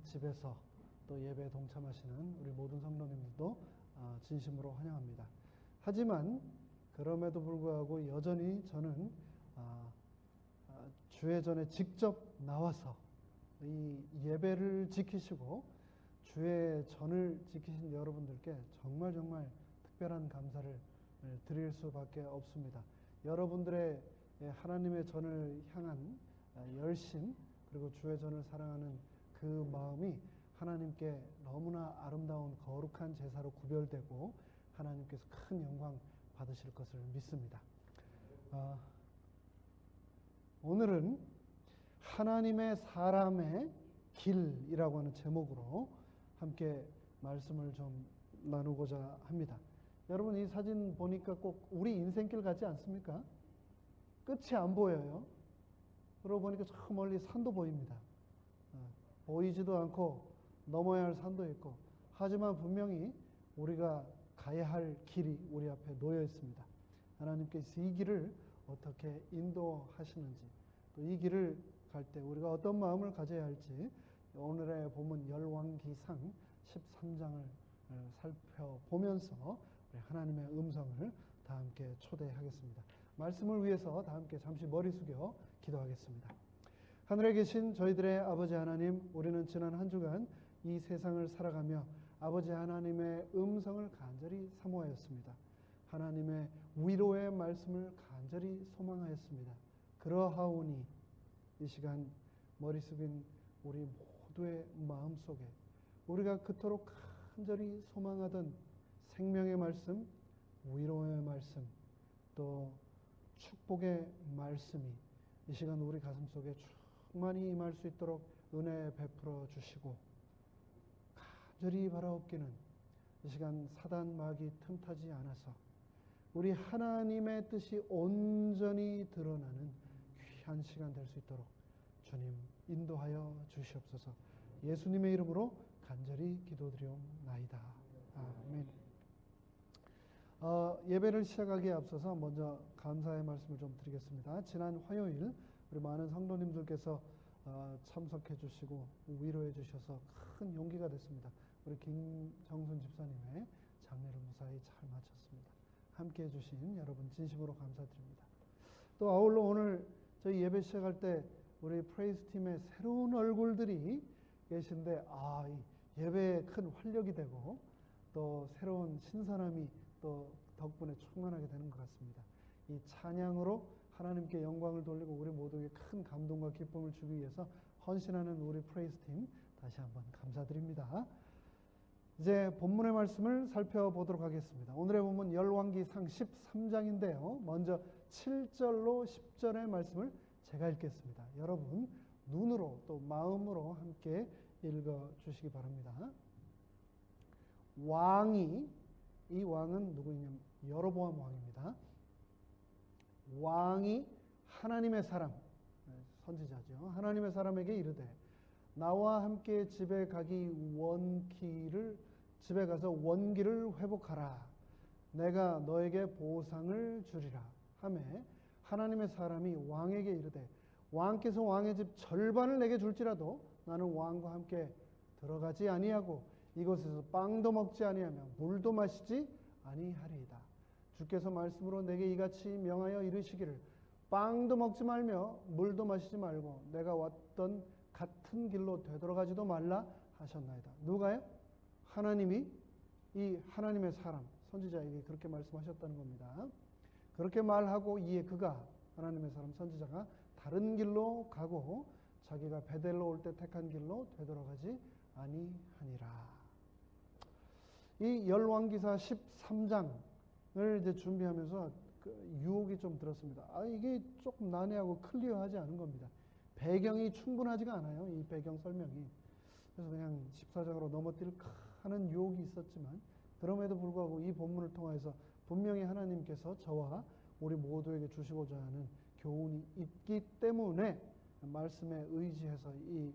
집에서 또 예배에 동참하시는 우리 모든 성도님들도 진심으로 환영합니다. 하지만 그럼에도 불구하고 여전히 저는 주의 전에 직접 나와서 이 예배를 지키시고 주의 전을 지키신 여러분들께 정말 특별한 감사를 드릴 수밖에 없습니다. 여러분들의 하나님의 전을 향한 열심, 그리고 주의 전을 사랑하는 그 마음이 하나님께 너무나 아름다운 거룩한 제사로 구별되고 하나님께서 큰 영광 받으실 것을 믿습니다. 오늘은 하나님의 사람의 길이라고 하는 제목으로 함께 말씀을 좀 나누고자 합니다. 여러분, 이 사진 보니까 꼭 우리 인생길 같지 않습니까? 끝이 안 보여요. 그러고 보니까 저 멀리 산도 보입니다. 보이지도 않고 넘어야 할 산도 있고, 하지만 분명히 우리가 가야 할 길이 우리 앞에 놓여 있습니다. 하나님께서 이 길을 어떻게 인도하시는지, 또 이 길을 갈 때 우리가 어떤 마음을 가져야 할지 오늘의 본문 열왕기상 13장을 살펴보면서 우리 하나님의 음성을 다 함께 초대하겠습니다. 말씀을 위해서 다 함께 잠시 머리 숙여 기도하겠습니다. 하늘에 계신 저희들의 아버지 하나님, 우리는 지난 한 주간 이 세상을 살아가며 아버지 하나님의 음성을 간절히 사모하였습니다. 하나님의 위로의 말씀을 간절히 소망하였습니다. 그러하오니 이 시간 머리 숙인 우리 모두의 마음속에 우리가 그토록 간절히 소망하던 생명의 말씀, 위로의 말씀, 또 축복의 말씀이 이 시간 우리 가슴 속에 충만히 임할 수 있도록 은혜 베풀어 주시고, 간절히 바라옵기는 이 시간 사단 마귀 틈타지 않아서 우리 하나님의 뜻이 온전히 드러나는 귀한 시간 될 수 있도록 주님 인도하여 주시옵소서. 예수님의 이름으로 간절히 기도드리옵나이다. 아멘. 예배를 시작하기에 앞서서 먼저 감사의 말씀을 좀 드리겠습니다. 지난 화요일 우리 많은 성도님들께서 참석해 주시고 위로해 주셔서 큰 용기가 됐습니다. 우리 김정순 집사님의 장례를 무사히 잘 마쳤습니다. 함께해 주신 여러분 진심으로 감사드립니다. 또 아울러 오늘 저희 예배 시작할 때 우리 프레이즈 팀의 새로운 얼굴들이 계신데 이 예배에 큰 활력이 되고 또 새로운 신선함이 또 덕분에 충만하게 되는 것 같습니다. 이 찬양으로 하나님께 영광을 돌리고 우리 모두에게 큰 감동과 기쁨을 주기 위해서 헌신하는 우리 프레이즈 팀 다시 한번 감사드립니다. 이제 본문의 말씀을 살펴보도록 하겠습니다. 오늘의 본문 열왕기상 13장인데요. 먼저 7절로 10절의 말씀을 제가 읽겠습니다. 여러분 눈으로 또 마음으로 함께 읽어주시기 바랍니다. 이 왕은 누구냐면 여로보암 왕입니다. 왕이 하나님의 사람, 선지자죠. 하나님의 사람에게 이르되 나와 함께 집에 가서 원기를 회복하라. 내가 너에게 보상을 주리라 하매 하나님의 사람이 왕에게 이르되 왕께서 왕의 집 절반을 내게 줄지라도 나는 왕과 함께 들어가지 아니하고 이곳에서 빵도 먹지 아니하며 물도 마시지 아니하리이다. 주께서 말씀으로 내게 이같이 명하여 이르시기를 빵도 먹지 말며 물도 마시지 말고 내가 왔던 같은 길로 되돌아가지도 말라 하셨나이다. 누가요? 하나님이 이 하나님의 사람 선지자에게 그렇게 말씀하셨다는 겁니다. 그렇게 말하고 이에 그가 하나님의 사람 선지자가 다른 길로 가고 자기가 베델로 올 때 택한 길로 되돌아가지 아니하니라. 이 열왕기사 13장을 이제 준비하면서 유혹이 좀 들었습니다. 이게 조금 난해하고 클리어하지 않은 겁니다. 배경이 충분하지가 않아요. 이 배경 설명이. 그래서 그냥 14장으로 넘어뜨릴까 하는 유혹이 있었지만 그럼에도 불구하고 이 본문을 통해서 분명히 하나님께서 저와 우리 모두에게 주시고자 하는 교훈이 있기 때문에 말씀에 의지해서 이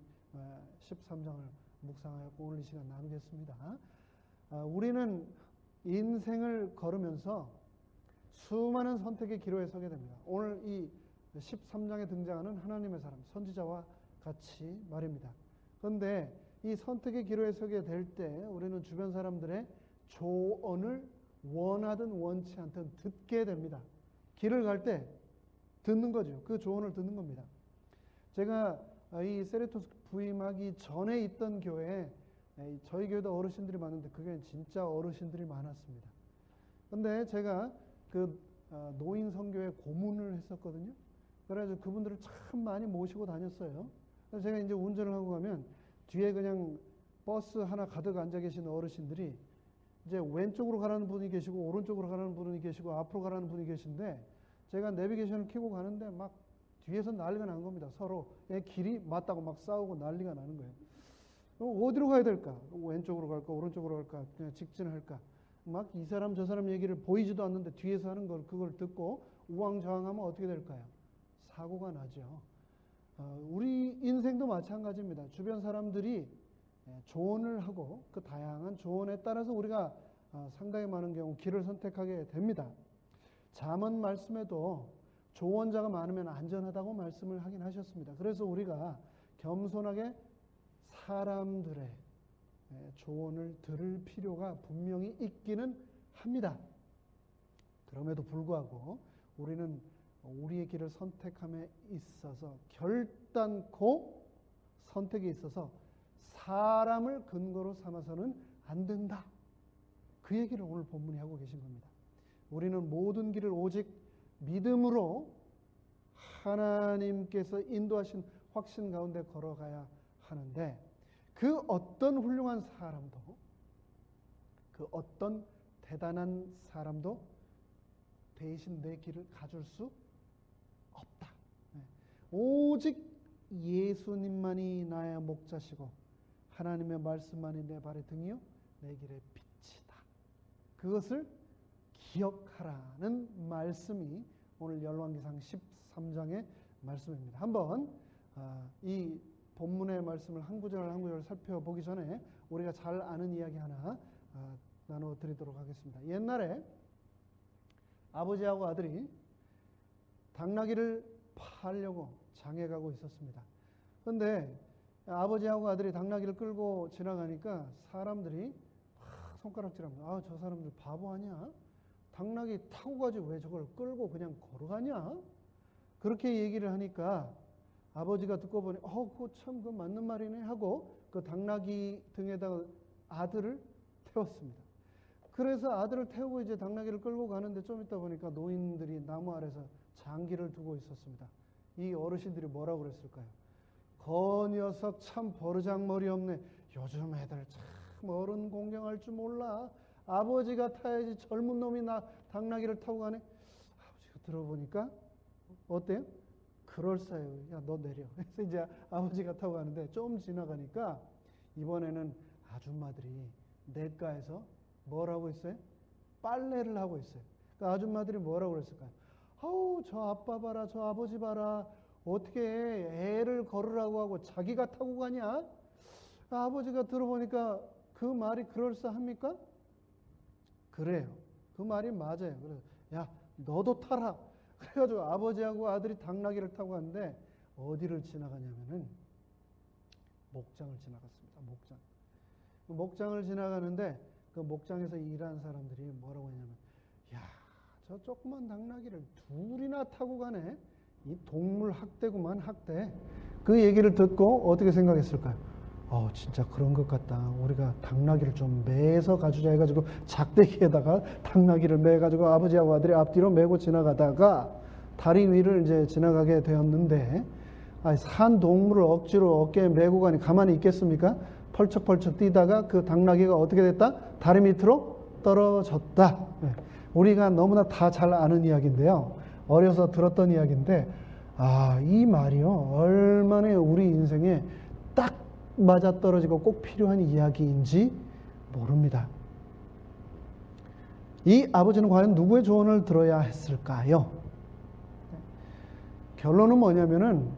13장을 묵상하였고 오늘 이 시간 나누겠습니다. 우리는 인생을 걸으면서 수많은 선택의 기로에 서게 됩니다. 오늘 이 13장에 등장하는 하나님의 사람, 선지자와 같이 말입니다. 그런데 이 선택의 기로에 서게 될 때 우리는 주변 사람들의 조언을 원하든 원치 않든 듣게 됩니다. 길을 갈 때 듣는 거죠. 그 조언을 듣는 겁니다. 제가 이 세레토스 부임하기 전에 있던 교회에 저희 교회도 어르신들이 많은데 그게 진짜 어르신들이 많았습니다. 근데 제가 그 노인 선교회 고문을 했었거든요. 그래가지고 그분들을 참 많이 모시고 다녔어요. 그래서 제가 이제 운전을 하고 가면 뒤에 그냥 버스 하나 가득 앉아 계신 어르신들이 이제 왼쪽으로 가라는 분이 계시고 오른쪽으로 가라는 분이 계시고 앞으로 가라는 분이 계신데 제가 내비게이션을 켜고 가는데 막 뒤에서 난리가 난 겁니다. 서로 길이 맞다고 막 싸우고 난리가 나는 거예요. 어디로 가야 될까? 왼쪽으로 갈까? 오른쪽으로 갈까? 그냥 직진할까? 막 이 사람 저 사람 얘기를 보이지도 않는데 뒤에서 하는 걸 그걸 듣고 우왕좌왕하면 어떻게 될까요? 사고가 나죠. 우리 인생도 마찬가지입니다. 주변 사람들이 조언을 하고 그 다양한 조언에 따라서 우리가 상당히 많은 경우 길을 선택하게 됩니다. 잠언 말씀에도 조언자가 많으면 안전하다고 말씀을 하긴 하셨습니다. 그래서 우리가 겸손하게 사람들의 조언을 들을 필요가 분명히 있기는 합니다. 그럼에도 불구하고 우리는 우리의 길을 선택함에 있어서 결단코 선택에 있어서 사람을 근거로 삼아서는 안 된다. 그 얘기를 오늘 본문이 하고 계신 겁니다. 우리는 모든 길을 오직 믿음으로 하나님께서 인도하신 확신 가운데 걸어가야 하는데 그 어떤 훌륭한 사람도 그 어떤 대단한 사람도 대신 내 길을 가줄 수 없다. 오직 예수님만이 나의 목자시고 하나님의 말씀만이 내 발의 등이요 내 길의 빛이다. 그것을 기억하라는 말씀이 오늘 열왕기상 13장의 말씀입니다. 한번 이 본문의 말씀을 한 구절 한 구절 살펴보기 전에 우리가 잘 아는 이야기 하나 나눠드리도록 하겠습니다. 옛날에 아버지하고 아들이 당나귀를 파려고 장에 가고 있었습니다. 그런데 아버지하고 아들이 당나귀를 끌고 지나가니까 사람들이 막 손가락질합니다. 저 사람들 바보 아니야? 당나귀 타고 가지 왜 저걸 끌고 그냥 걸어가냐? 그렇게 얘기를 하니까 아버지가 듣고 보니 그거 참 그 맞는 말이네 하고 그 당나귀 등에다가 아들을 태웠습니다. 그래서 아들을 태우고 이제 당나귀를 끌고 가는데 좀 있다 보니까 노인들이 나무 아래서 장기를 두고 있었습니다. 이 어르신들이 뭐라고 그랬을까요? 거 녀석 참 버르장머리 없네. 요즘 애들 참 어른 공경할 줄 몰라. 아버지가 타야지 젊은 놈이 나 당나귀를 타고 가네. 아버지가 들어보니까 어때요? 그럴싸해요. 야, 너 내려. 그래서 이제 아버지가 타고 가는데 좀 지나가니까 이번에는 아줌마들이 냇가에서 뭘 하고 있어요? 빨래를 하고 있어요. 그 아줌마들이 뭐라고 그랬을까요? 아우, 저 아빠 봐라, 저 아버지 봐라. 어떻게 애를 걸으라고 하고 자기가 타고 가냐? 아버지가 들어보니까 그 말이 그럴싸합니까? 그래요. 그 말이 맞아요. 그래서 야, 너도 타라. 그래가지고 아버지하고 아들이 당나귀를 타고 갔는데 어디를 지나가냐면은 목장을 지나갔습니다. 목장을 지나가는데 그 목장에서 일하는 사람들이 뭐라고 하냐면 야, 저 조그만 당나귀를 둘이나 타고 가네. 이 동물 학대구만, 학대. 그 얘기를 듣고 어떻게 생각했을까요? 진짜 그런 것 같다. 우리가 당나귀를 좀 매서 가주자 해가지고 작대기에다가 당나귀를 매가지고 아버지하고 아들이 앞뒤로 메고 지나가다가 다리 위를 이제 지나가게 되었는데 산 동물을 억지로 어깨에 메고 가니 가만히 있겠습니까? 펄쩍펄쩍 뛰다가 그 당나귀가 어떻게 됐다? 다리 밑으로 떨어졌다. 우리가 너무나 다 잘 아는 이야기인데요. 어려서 들었던 이야기인데 이 말이요. 얼마나 우리 인생에 딱 맞아떨어지고 꼭 필요한 이야기인지 모릅니다. 이 아버지는 과연 누구의 조언을 들어야 했을까요? 결론은 뭐냐면은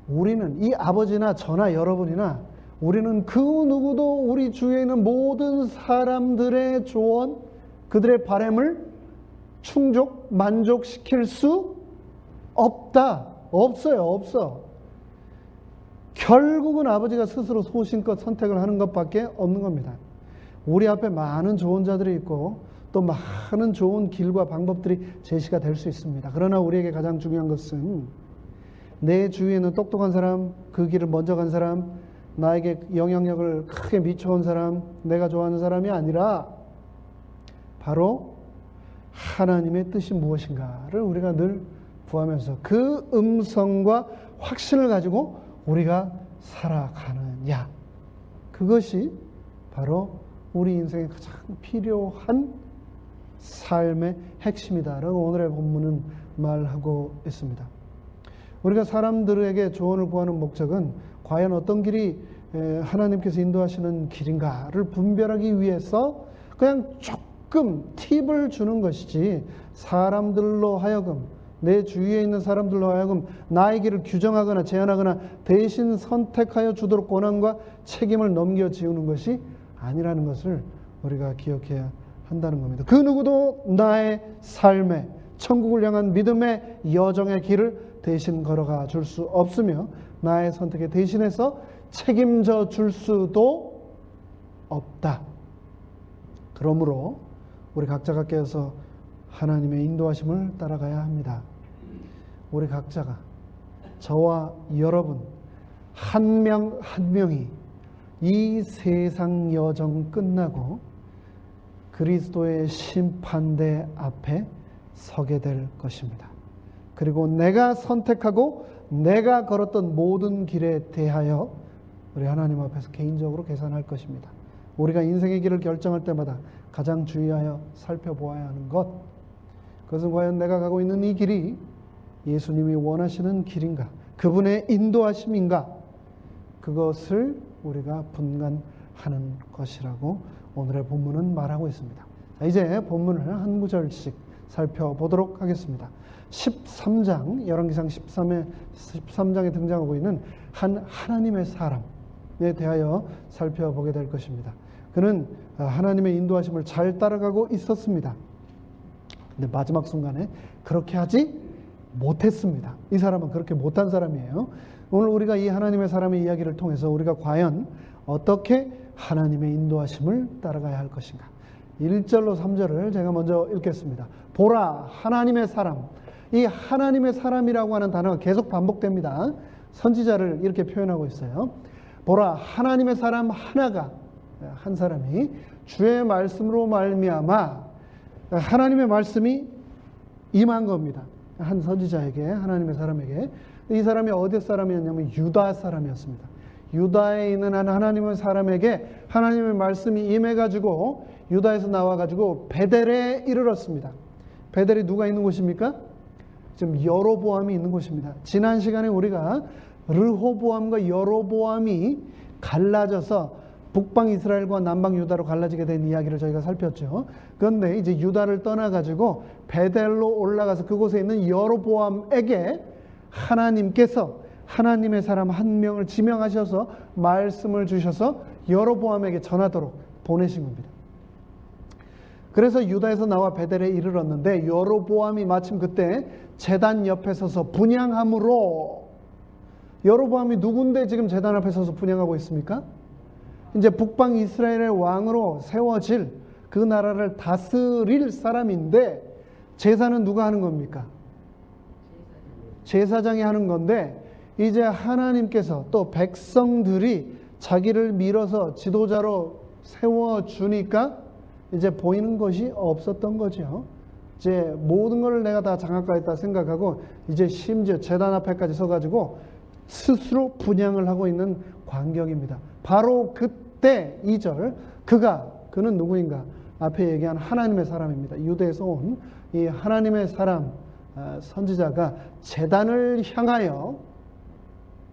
우리는 이 아버지나 저나 여러분이나 우리는 그 누구도 우리 주위에 있는 모든 사람들의 조언, 그들의 바람을 만족시킬 수 없다. 없어요. 없어. 결국은 아버지가 스스로 소신껏 선택을 하는 것밖에 없는 겁니다. 우리 앞에 많은 좋은 자들이 있고 또 많은 좋은 길과 방법들이 제시가 될 수 있습니다. 그러나 우리에게 가장 중요한 것은 내 주위에는 똑똑한 사람, 그 길을 먼저 간 사람, 나에게 영향력을 크게 미쳐온 사람, 내가 좋아하는 사람이 아니라 바로 하나님의 뜻이 무엇인가를 우리가 늘 구하면서 그 음성과 확신을 가지고 우리가 살아가느냐, 그것이 바로 우리 인생에 가장 필요한 삶의 핵심이다라고 오늘의 본문은 말하고 있습니다. 우리가 사람들에게 조언을 구하는 목적은 과연 어떤 길이 하나님께서 인도하시는 길인가를 분별하기 위해서 그냥 조금 팁을 주는 것이지, 사람들로 하여금, 내 주위에 있는 사람들로 하여금 나의 길을 규정하거나 제한하거나 대신 선택하여 주도록 권한과 책임을 넘겨지우는 것이 아니라는 것을 우리가 기억해야 한다는 겁니다. 그 누구도 나의 삶에 천국을 향한 믿음의 여정의 길을 대신 걸어가 줄 수 없으며 나의 선택에 대신해서 책임져 줄 수도 없다. 그러므로 우리 각자가 깨어서 하나님의 인도하심을 따라가야 합니다. 우리 각자가, 저와 여러분 한 명 한 명이 이 세상 여정 끝나고 그리스도의 심판대 앞에 서게 될 것입니다. 그리고 내가 선택하고 내가 걸었던 모든 길에 대하여 우리 하나님 앞에서 개인적으로 계산할 것입니다. 우리가 인생의 길을 결정할 때마다 가장 주의하여 살펴보아야 하는 것, 그것은 과연 내가 가고 있는 이 길이 예수님이 원하시는 길인가, 그분의 인도하심인가, 그것을 우리가 분간하는 것이라고 오늘의 본문은 말하고 있습니다. 자, 이제 본문을 한 구절씩 살펴보도록 하겠습니다. 13장, 열왕기상 13장에 등장하고 있는 한 하나님의 사람에 대하여 살펴보게 될 것입니다. 그는 하나님의 인도하심을 잘 따라가고 있었습니다. 근데 마지막 순간에 그렇게 하지 못했습니다. 이 사람은 그렇게 못한 사람이에요. 오늘 우리가 이 하나님의 사람의 이야기를 통해서 우리가 과연 어떻게 하나님의 인도하심을 따라가야 할 것인가. 1절로 3절을 제가 먼저 읽겠습니다. 보라, 하나님의 사람. 이 하나님의 사람이라고 하는 단어가 계속 반복됩니다. 선지자를 이렇게 표현하고 있어요. 보라, 하나님의 사람 하나가, 한 사람이 주의 말씀으로 말미암아 하나님의 말씀이 임한 겁니다. 한 선지자에게, 하나님의 사람에게. 이 사람이 어디 사람이었냐면 유다 사람이었습니다. 유다에 있는 한 하나님의 사람에게 하나님의 말씀이 임해가지고 유다에서 나와가지고 베델에 이르렀습니다. 베델이 누가 있는 곳입니까? 지금 여로보암이 있는 곳입니다. 지난 시간에 우리가 르호보암과 여로보암이 갈라져서 북방 이스라엘과 남방 유다로 갈라지게 된 이야기를 저희가 살폈죠. 그런데 이제 유다를 떠나가지고 베델로 올라가서 그곳에 있는 여로보암에게 하나님께서 하나님의 사람 한 명을 지명하셔서 말씀을 주셔서 여로보암에게 전하도록 보내신 겁니다. 그래서 유다에서 나와 베델에 이르렀는데 여로보암이 마침 그때 제단 옆에 서서 분향함으로, 여로보암이 누군데 지금 제단 앞에 서서 분향하고 있습니까? 이제 북방 이스라엘의 왕으로 세워질 그 나라를 다스릴 사람인데 제사는 누가 하는 겁니까? 제사장이 하는 건데 이제 하나님께서 또 백성들이 자기를 밀어서 지도자로 세워주니까 이제 보이는 것이 없었던 거죠. 이제 모든 걸 내가 다 장악하겠다 생각하고 이제 심지어 제단 앞에까지 서가지고 스스로 분향을 하고 있는 광경입니다. 바로 그때 2절, 그는 누구인가? 앞에 얘기한 하나님의 사람입니다. 유대에서 온 이 하나님의 사람 선지자가 제단을 향하여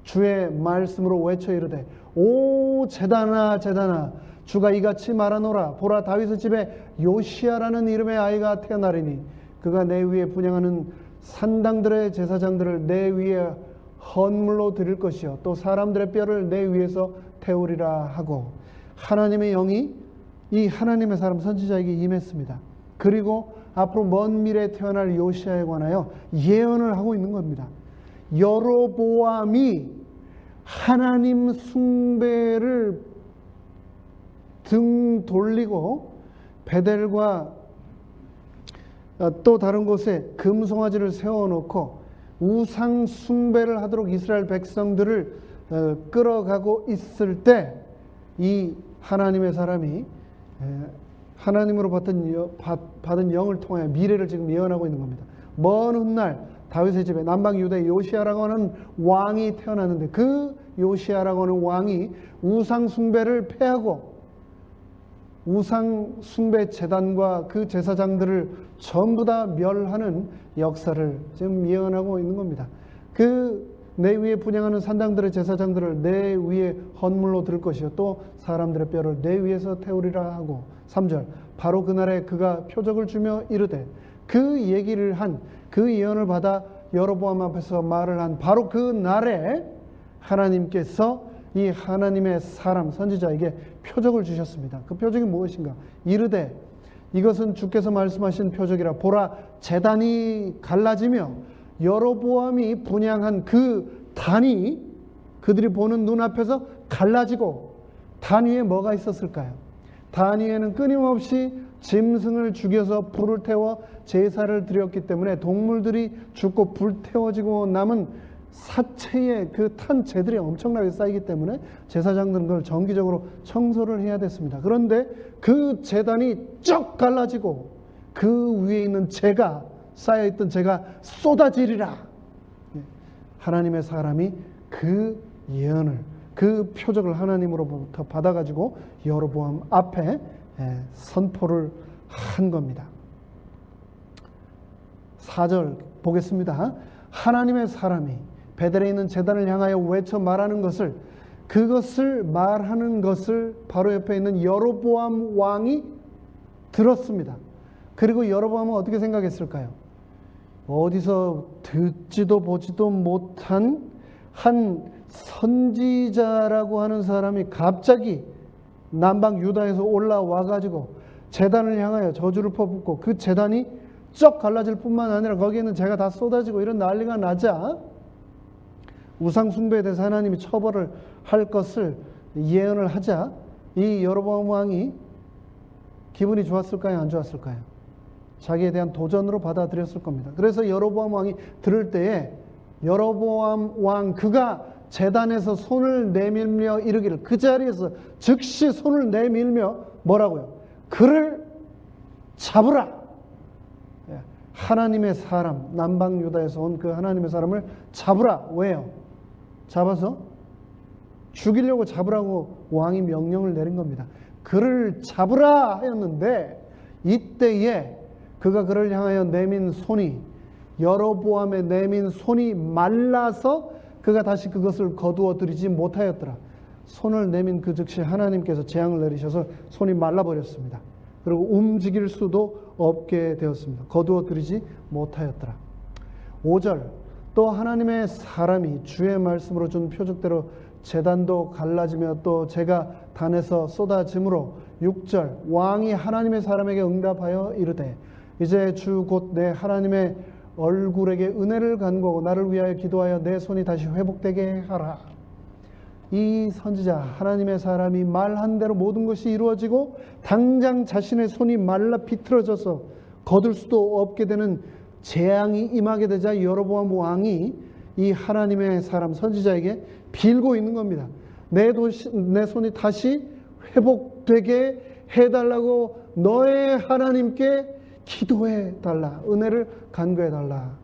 주의 말씀으로 외쳐 이르되, 오 제단아 제단아, 주가 이같이 말하노라. 보라, 다윗의 집에 요시야라는 이름의 아이가 태어나리니 그가 내 위에 분향하는 산당들의 제사장들을 내 위에 헌물로 드릴 것이요 또 사람들의 뼈를 내 위에서 태우리라 하고, 하나님의 영이 이 하나님의 사람 선지자에게 임했습니다. 그리고 앞으로 먼 미래에 태어날 요시야에 관하여 예언을 하고 있는 겁니다. 여로보암이 하나님 숭배를 등 돌리고 베델과 또 다른 곳에 금송아지를 세워놓고 우상 숭배를 하도록 이스라엘 백성들을 끌어가고 있을 때 이 하나님의 사람이 하나님으로 받은 영을 통하여 미래를 지금 예언하고 있는 겁니다. 먼 훗날 다윗의 집에 남방 유다의 요시야라고 하는 왕이 태어났는데 그 요시야라고 하는 왕이 우상 숭배를 패하고 우상 숭배 제단과 그 제사장들을 전부 다 멸하는 역사를 지금 예언하고 있는 겁니다. 그 내 위에 분향하는 산당들의 제사장들을 내 위에 헌물로 들 것이요 또 사람들의 뼈를 내 위에서 태우리라 하고 3절 바로 그날에 그가 표적을 주며 이르되 그 얘기를 한 그 예언을 받아 여로보암 앞에서 말을 한 바로 그 날에 하나님께서 이 하나님의 사람 선지자에게 표적을 주셨습니다. 그 표적이 무엇인가? 이르되 이것은 주께서 말씀하신 표적이라 보라 제단이 갈라지며 여로보암이 분향한 그 단이 그들이 보는 눈앞에서 갈라지고 단 위에 뭐가 있었을까요? 단 위에는 끊임없이 짐승을 죽여서 불을 태워 제사를 드렸기 때문에 동물들이 죽고 불태워지고 남은 사체의 그 탄 재들이 엄청나게 쌓이기 때문에 제사장들은 그걸 정기적으로 청소를 해야 됐습니다. 그런데 그 제단이 쩍 갈라지고 그 위에 있는 재가 쌓여있던 재가 쏟아지리라. 하나님의 사람이 그 예언을 그 표적을 하나님으로부터 받아가지고 여로보암 앞에 선포를 한 겁니다. 4절 보겠습니다. 하나님의 사람이 베델에 있는 제단을 향하여 외쳐 말하는 것을 그것을 말하는 것을 바로 옆에 있는 여로보암 왕이 들었습니다. 그리고 여로보암은 어떻게 생각했을까요? 어디서 듣지도 보지도 못한 한 선지자라고 하는 사람이 갑자기 남방 유다에서 올라와 가지고 제단을 향하여 저주를 퍼붓고 그 제단이 쩍 갈라질 뿐만 아니라 거기에는 재가 다 쏟아지고 이런 난리가 나자 우상 숭배에 대해서 하나님이 처벌을 할 것을 예언을 하자 이 여로보암 왕이 기분이 좋았을까요? 안 좋았을까요? 자기에 대한 도전으로 받아들였을 겁니다. 그래서 여로보암 왕이 들을 때에 여로보암 왕 그가 제단에서 손을 내밀며 이르기를 그 자리에서 즉시 손을 내밀며 뭐라고요? 그를 잡으라. 하나님의 사람 남방 유다에서 온 그 하나님의 사람을 잡으라. 왜요? 잡아서 죽이려고 잡으라고 왕이 명령을 내린 겁니다. 그를 잡으라 하였는데 이때에 그가 그를 향하여 내민 손이 여로보암의 내민 손이 말라서 그가 다시 그것을 거두어 들이지 못하였더라. 손을 내민 그 즉시 하나님께서 재앙을 내리셔서 손이 말라버렸습니다. 그리고 움직일 수도 없게 되었습니다. 거두어 들이지 못하였더라. 5절 또 하나님의 사람이 주의 말씀으로 준 표적대로 제단도 갈라지며 또 재가 단에서 쏟아짐으로 6절 왕이 하나님의 사람에게 응답하여 이르되 이제 주 곧 내 하나님의 얼굴에게 은혜를 간구하고 나를 위하여 기도하여 내 손이 다시 회복되게 하라. 이 선지자 하나님의 사람이 말한 대로 모든 것이 이루어지고 당장 자신의 손이 말라 비틀어져서 거둘 수도 없게 되는 재앙이 임하게 되자 여로보암 왕이 이 하나님의 사람 선지자에게 빌고 있는 겁니다. 내 손이 다시 회복되게 해달라고 너의 하나님께 기도해달라. 은혜를 간구해달라.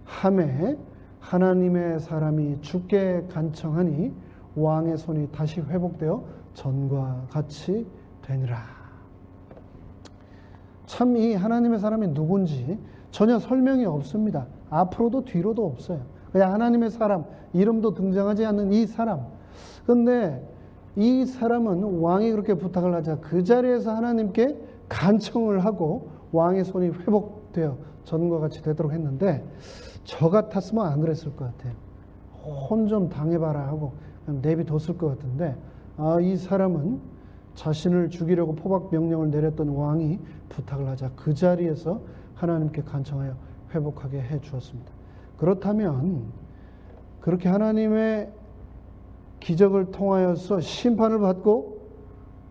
하매 하나님의 사람이 주께 간청하니 왕의 손이 다시 회복되어 전과 같이 되니라. 참 이 하나님의 사람이 누군지 전혀 설명이 없습니다. 앞으로도 뒤로도 없어요. 그냥 하나님의 사람, 이름도 등장하지 않는 이 사람. 그런데 이 사람은 왕이 그렇게 부탁을 하자 그 자리에서 하나님께 간청을 하고 왕의 손이 회복되어 전과 같이 되도록 했는데 저 같았으면 안 그랬을 것 같아요. 혼 좀 당해봐라 하고 내비뒀을 것 같은데 이 사람은 자신을 죽이려고 포박 명령을 내렸던 왕이 부탁을 하자 그 자리에서 하나님께 간청하여 회복하게 해 주었습니다. 그렇다면 그렇게 하나님의 기적을 통하여서 심판을 받고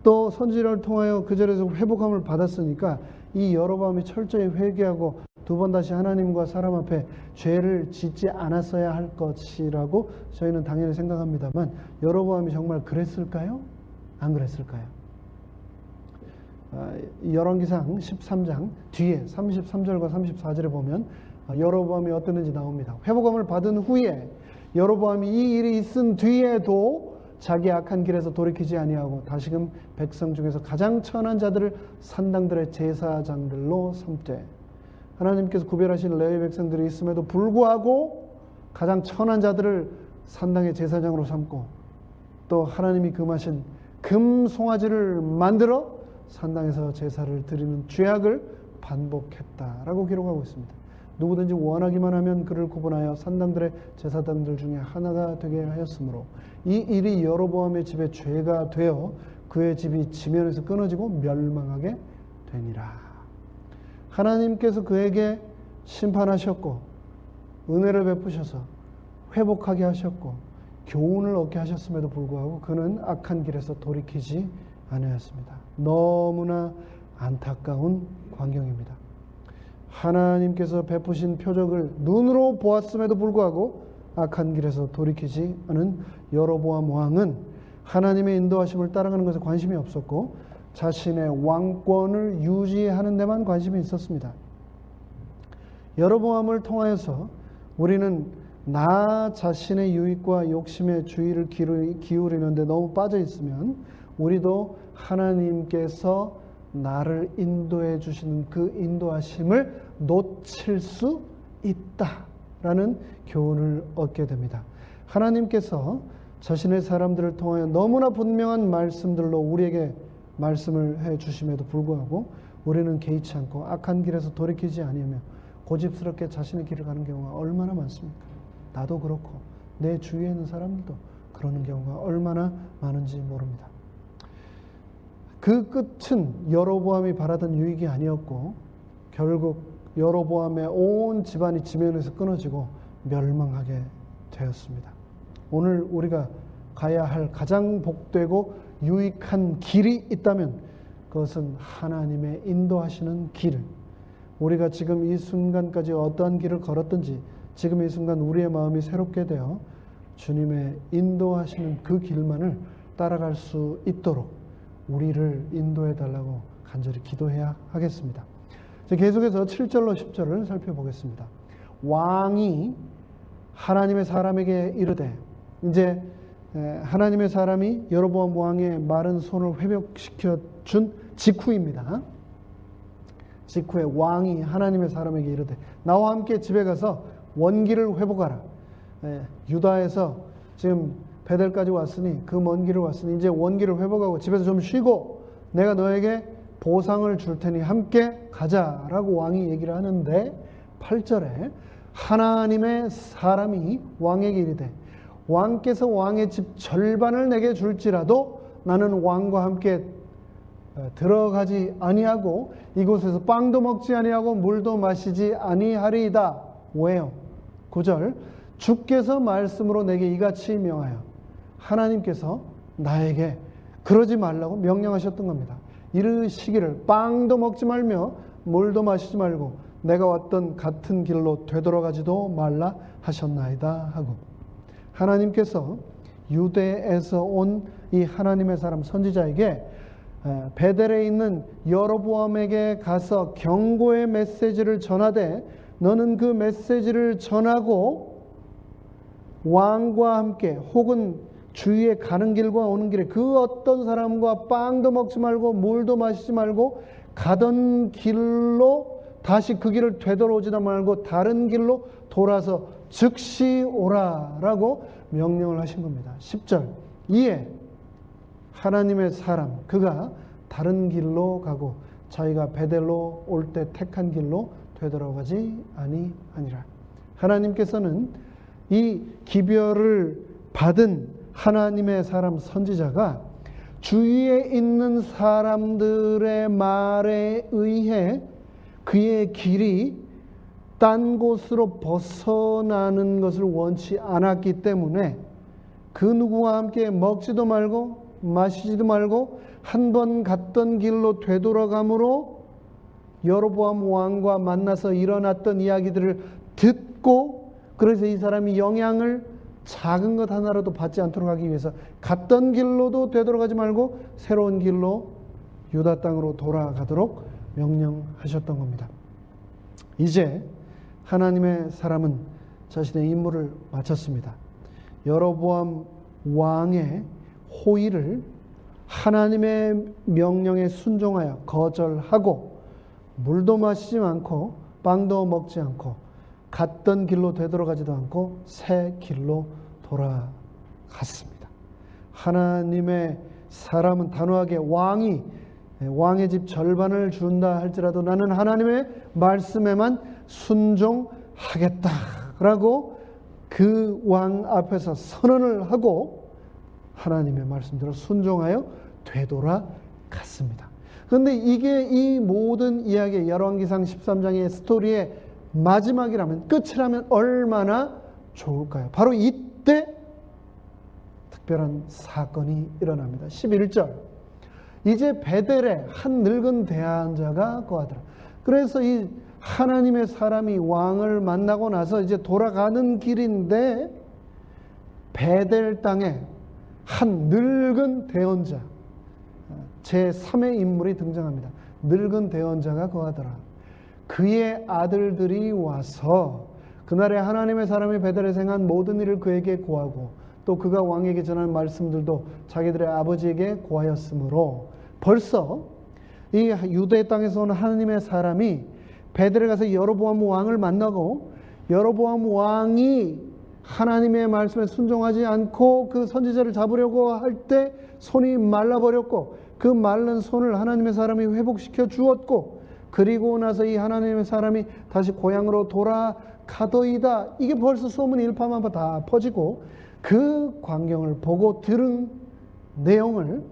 또 선지자를 통하여 그 자리에서 회복함을 받았으니까 이 여로보암이 철저히 회개하고 두 번 다시 하나님과 사람 앞에 죄를 짓지 않았어야 할 것이라고 저희는 당연히 생각합니다만 여로보암이 정말 그랬을까요? 안 그랬을까요? 열왕기상 13장 뒤에 33절과 34절에 보면 여로보암이 어땠는지 나옵니다. 회복함을 받은 후에 여로보암이 이 일이 있은 뒤에도 자기 악한 길에서 돌이키지 아니하고 다시금 백성 중에서 가장 천한 자들을 산당들의 제사장들로 삼되, 하나님께서 구별하신 레위 백성들이 있음에도 불구하고 가장 천한 자들을 산당의 제사장으로 삼고 또 하나님이 금하신 금 송아지를 만들어 산당에서 제사를 드리는 죄악을 반복했다라고 기록하고 있습니다. 누구든지 원하기만 하면 그를 구분하여 산당들의 제사장들 중에 하나가 되게 하였으므로 이 일이 여로보암의 집에 죄가 되어 그의 집이 지면에서 끊어지고 멸망하게 되니라. 하나님께서 그에게 심판하셨고 은혜를 베푸셔서 회복하게 하셨고 교훈을 얻게 하셨음에도 불구하고 그는 악한 길에서 돌이키지 않았습니다. 너무나 안타까운 광경입니다. 하나님께서 베푸신 표적을 눈으로 보았음에도 불구하고 악한 길에서 돌이키지 않은 여로보암 왕은 하나님의 인도하심을 따라가는 것에 관심이 없었고 자신의 왕권을 유지하는 데만 관심이 있었습니다. 여로보암을 통하여서 우리는 나 자신의 유익과 욕심의 주의를 기울이는데 너무 빠져 있으면 우리도 하나님께서 나를 인도해 주시는 그 인도하심을 놓칠 수 있다라는 교훈을 얻게 됩니다. 하나님께서 자신의 사람들을 통하여 너무나 분명한 말씀들로 우리에게 말씀을 해 주심에도 불구하고 우리는 개의치 않고 악한 길에서 돌이키지 아니하며 고집스럽게 자신의 길을 가는 경우가 얼마나 많습니까? 나도 그렇고 내 주위에 있는 사람들도 그러는 경우가 얼마나 많은지 모릅니다. 그 끝은 여로보암이 바라던 유익이 아니었고 결국 여로보암의 온 집안이 지면에서 끊어지고 멸망하게 되었습니다. 오늘 우리가 가야 할 가장 복되고 유익한 길이 있다면 그것은 하나님의 인도하시는 길. 우리가 지금 이 순간까지 어떠한 길을 걸었든지 지금 이 순간 우리의 마음이 새롭게 되어 주님의 인도하시는 그 길만을 따라갈 수 있도록 우리를 인도해 달라고 간절히 기도해야 하겠습니다. 계속해서 7절로 10절을 살펴보겠습니다. 왕이 하나님의 사람에게 이르되, 이제 하나님의 사람이 여로보암 왕의 마른 손을 회복시켜 준 직후입니다. 직후에 왕이 하나님의 사람에게 이르되 나와 함께 집에 가서 원기를 회복하라. 유다에서 지금 베델까지 왔으니 그 먼 길을 왔으니 이제 원기를 회복하고 집에서 좀 쉬고 내가 너에게 보상을 줄 테니 함께 가자라고 왕이 얘기를 하는데 8절에 하나님의 사람이 왕에게 이르되 왕께서 왕의 집 절반을 내게 줄지라도 나는 왕과 함께 들어가지 아니하고 이곳에서 빵도 먹지 아니하고 물도 마시지 아니하리이다. 왜요? 9절 주께서 말씀으로 내게 이같이 명하여 하나님께서 나에게 그러지 말라고 명령하셨던 겁니다. 이르시기를 빵도 먹지 말며 물도 마시지 말고 내가 왔던 같은 길로 되돌아가지도 말라 하셨나이다 하고 하나님께서 유대에서 온 이 하나님의 사람 선지자에게 베델에 있는 여로보암에게 가서 경고의 메시지를 전하되 너는 그 메시지를 전하고 왕과 함께 혹은 주위에 가는 길과 오는 길에 그 어떤 사람과 빵도 먹지 말고 물도 마시지 말고 가던 길로 다시 그 길을 되돌아오지도 말고 다른 길로 돌아서 즉시 오라라고 명령을 하신 겁니다. 10절 이에 하나님의 사람 그가 다른 길로 가고 자기가 베델로 올 때 택한 길로 되돌아가지 아니하니라. 하나님께서는 이 기별을 받은 하나님의 사람 선지자가 주위에 있는 사람들의 말에 의해 그의 길이 딴 곳으로 벗어나는 것을 원치 않았기 때문에 그 누구와 함께 먹지도 말고 마시지도 말고 한 번 갔던 길로 되돌아감으로 여로보암 왕과 만나서 일어났던 이야기들을 듣고, 그래서 이 사람이 영향을 작은 것 하나라도 받지 않도록 하기 위해서 갔던 길로도 되돌아가지 말고 새로운 길로 유다 땅으로 돌아가도록 명령하셨던 겁니다. 이제 하나님의 사람은 자신의 임무를 마쳤습니다. 여로보암 왕의 호의를 하나님의 명령에 순종하여 거절하고 물도 마시지 않고 빵도 먹지 않고 갔던 길로 되돌아가지도 않고 새 길로 돌아갔습니다. 하나님의 사람은 단호하게 왕의 집 절반을 준다 할지라도 나는 하나님의 말씀에만 순종하겠다라고 그 왕 앞에서 선언을 하고 하나님의 말씀대로 순종하여 되돌아갔습니다. 그런데 이게 이 모든 이야기, 열왕기상 13장의 스토리의 마지막이라면, 끝이라면 얼마나 좋을까요? 바로 이때 특별한 사건이 일어납니다. 11절. 이제 베델에 한 늙은 대환자가 거하더라. 그래서 이 하나님의 사람이 왕을 만나고 나서 이제 돌아가는 길인데 베델 땅에 한 늙은 대언자, 제3의 인물이 등장합니다. 늙은 대언자가 거하더라. 그의 아들들이 와서 그날에 하나님의 사람이 베델에서 행한 모든 일을 그에게 고하고 또 그가 왕에게 전한 말씀들도 자기들의 아버지에게 고하였으므로 벌써 이 유대 땅에서 온 하나님의 사람이 베델에 가서 여로보암 왕을 만나고 여로보암 왕이 하나님의 말씀에 순종하지 않고 그 선지자를 잡으려고 할 때 손이 말라버렸고 그 마른 손을 하나님의 사람이 회복시켜 주었고 그리고 나서 이 하나님의 사람이 다시 고향으로 돌아가더이다. 이게 벌써 소문이 일파만파 다 퍼지고 그 광경을 보고 들은 내용을